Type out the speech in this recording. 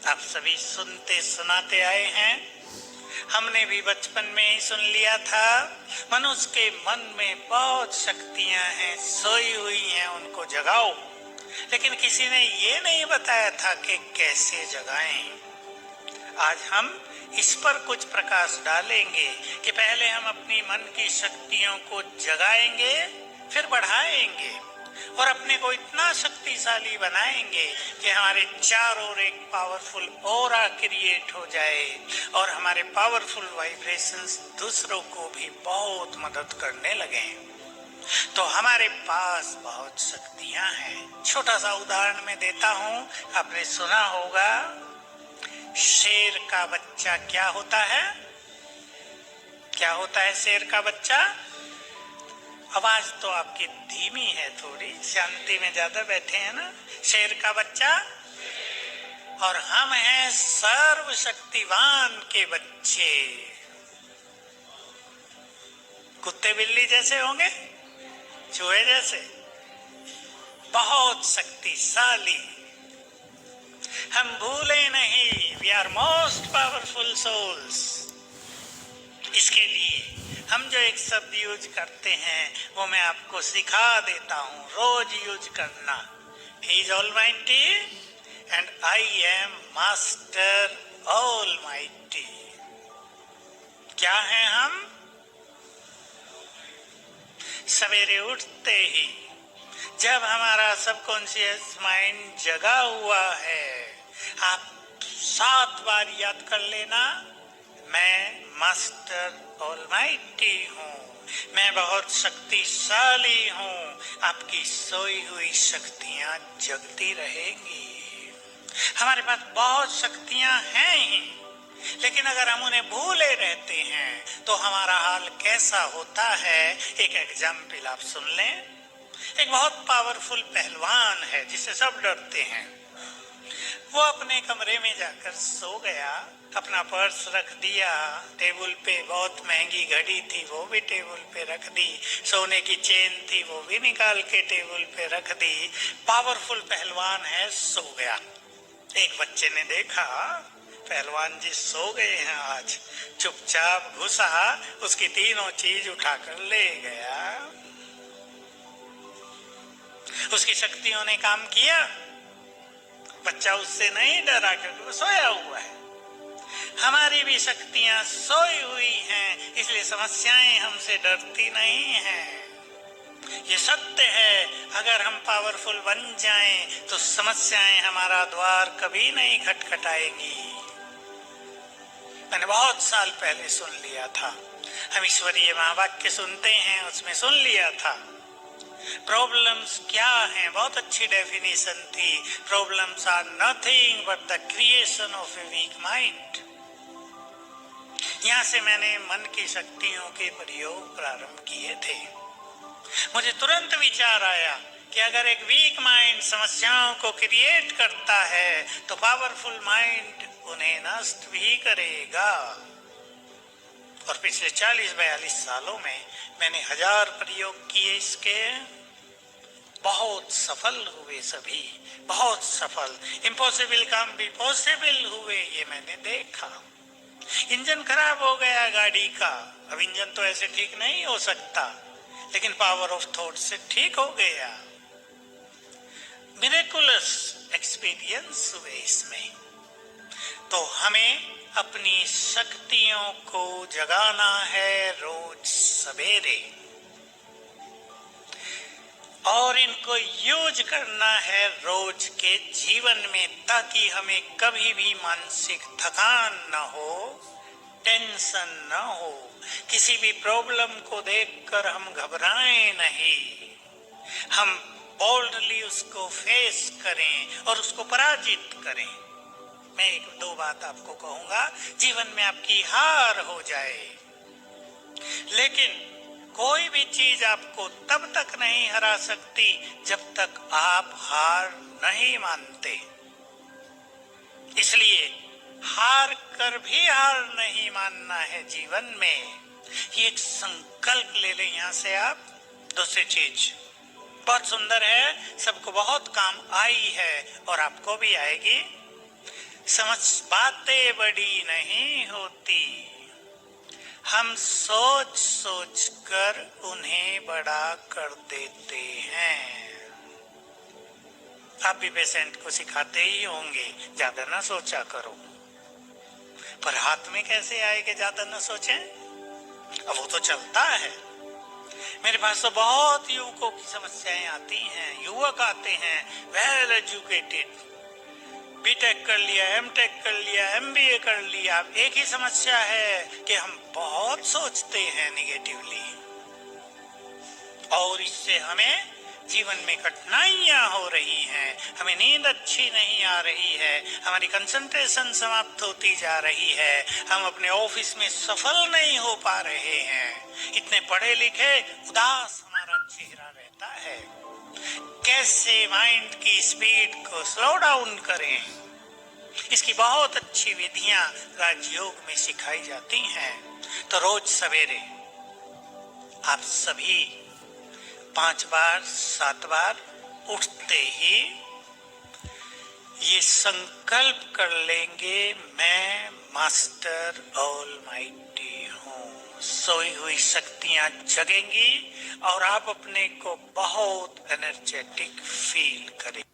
आप सभी सुनते सुनाते आए हैं। हमने भी बचपन में ही सुन लिया था। मनुष्य के मन में बहुत शक्तियां हैं, सोई हुई हैं, उनको जगाओ। लेकिन किसी ने ये नहीं बताया था कि कैसे जगाएं। आज हम इस पर कुछ प्रकाश डालेंगे कि पहले हम अपनी मन की शक्तियों को जगाएंगे, फिर बढ़ाएंगे और अपने को इतना शक्तिशाली बनाएंगे कि हमारे चारों ओर एक पावरफुल ऑरा क्रिएट हो जाए और हमारे पावरफुल वाइब्रेशंस दूसरों को भी बहुत मदद करने लगे। तो हमारे पास बहुत शक्तियां हैं। छोटा सा उदाहरण मैं देता हूं। आपने सुना होगा शेर का बच्चा क्या होता है? क्या होता है शेर का बच्चा? आवाज तो आपकी धीमी है, थोड़ी शांति में ज्यादा बैठे हैं ना। शेर का बच्चा। और हम हैं सर्वशक्तिवान के बच्चे। कुत्ते बिल्ली जैसे होंगे, चूहे जैसे, बहुत शक्तिशाली। हम भूले नहीं, we are most powerful souls. इसके लिए हम जो एक शब्द यूज करते हैं वो मैं आपको सिखा देता हूं, रोज यूज करना। He is almighty and I am master almighty. क्या हैं हम? सवेरे उठते ही जब हमारा सबकॉन्शियस माइंड जगा हुआ है, आप 7 बार याद कर लेना, मैं मास्टर ऑलमाइटी हूँ, मैं बहुत शक्तिशाली हूँ। आपकी सोई हुई शक्तियां जगती रहेंगी। हमारे पास बहुत शक्तियां हैं ही, लेकिन अगर हम उन्हें भूले रहते हैं तो हमारा हाल कैसा होता है। एक एग्जाम्पल आप सुन लें। एक बहुत पावरफुल पहलवान है जिसे सब डरते हैं। वो अपने कमरे में जाकर सो गया, अपना पर्स रख दिया टेबल पे, बहुत महंगी घड़ी थी वो भी टेबल पे रख दी, सोने की चेन थी वो भी निकाल के टेबल पे रख दी। पावरफुल पहलवान है, सो गया। एक बच्चे ने देखा पहलवान जी सो गए हैं आज, चुपचाप घुसा, उसकी तीनों चीज उठाकर ले गया। उसकी शक्तियों ने काम किया। बच्चा उससे नहीं डरा क्योंकि वो सोया हुआ है। हमारी भी शक्तियां सोई हुई हैं, इसलिए समस्याएं हमसे डरती नहीं हैं। ये सत्य है, अगर हम पावरफुल बन जाएं तो समस्याएं हमारा द्वार कभी नहीं खटखटाएंगी। मैंने बहुत साल पहले सुन लिया था, हम ईश्वरीय महावाक्य सुनते हैं, उसमें सुन लिया था प्रॉब्लम्स क्या हैं। बहुत अच्छी डेफिनेशन थी, problems are nothing but the creation of a weak mind. यहां से मैंने मन की शक्तियों के प्रयोग प्रारंभ किए थे। मुझे तुरंत विचार आया कि अगर एक वीक माइंड समस्याओं को क्रिएट करता है तो पावरफुल माइंड उन्हें नष्ट भी करेगा। और पिछले 40-42 सालों में मैंने 1000 प्रयोग किए इसके, बहुत सफल हुए सभी, बहुत सफल। इम्पॉसिबल काम भी पॉसिबल हुए, ये मैंने देखा। इंजन खराब हो गया गाड़ी का, अब इंजन तो ऐसे ठीक नहीं हो सकता, लेकिन पावर ऑफ थॉट से ठीक हो गया। मिरेकुलस एक्सपीरियंस हुए इसमें। तो हमें अपनी शक्तियों को जगाना है रोज सवेरे और इनको यूज करना है रोज के जीवन में, ताकि हमें कभी भी मानसिक थकान न हो, टेंशन न हो, किसी भी प्रॉब्लम को देखकर हम घबराएं नहीं, हम बोल्डली उसको फेस करें और उसको पराजित करें। मैं 1-2 बात आपको कहूंगा, जीवन में आपकी हार हो जाए, लेकिन कोई भी चीज आपको तब तक नहीं हरा सकती जब तक आप हार नहीं मानते। इसलिए हार कर भी हार नहीं मानना है जीवन में। ये एक संकल्प ले लें यहां से आप। दूसरी चीज बहुत सुंदर है, सबको बहुत काम आई है और आपको भी आएगी। समझ बातें बड़ी नहीं होती, हम सोच सोच कर उन्हें बड़ा कर देते हैं। आप भी पेशेंट को सिखाते ही होंगे, ज्यादा ना सोचा करो, पर हाथ में कैसे आए कि ज्यादा ना सोचें? अब वो तो चलता है। मेरे पास तो बहुत युवकों की समस्याएं आती हैं, युवक आते हैं वेल एजुकेटेड, बीटेक कर लिया, एमटेक कर लिया, एमबीए कर लिया, एक ही समस्या है कि हम बहुत सोचते हैं निगेटिवली, और इससे हमें जीवन में कठिनाइयां हो रही हैं, हमें नींद अच्छी नहीं आ रही है, हमारी कंसंट्रेशन समाप्त होती जा रही है, हम अपने ऑफिस में सफल नहीं हो पा रहे हैं, इतने पढ़े लिखे उदास हमारा चेहरा रहता है। कैसे माइंड की स्पीड को स्लो डाउन करें, इसकी बहुत अच्छी विधियां राजयोग में सिखाई जाती हैं। तो रोज सवेरे आप सभी 5 बार 7 बार उठते ही ये संकल्प कर लेंगे, मैं मास्टर ऑलमाइटी हूँ। सोई हुई शक्तियां जगेंगी और आप अपने को बहुत एनर्जेटिक फील करेंगे।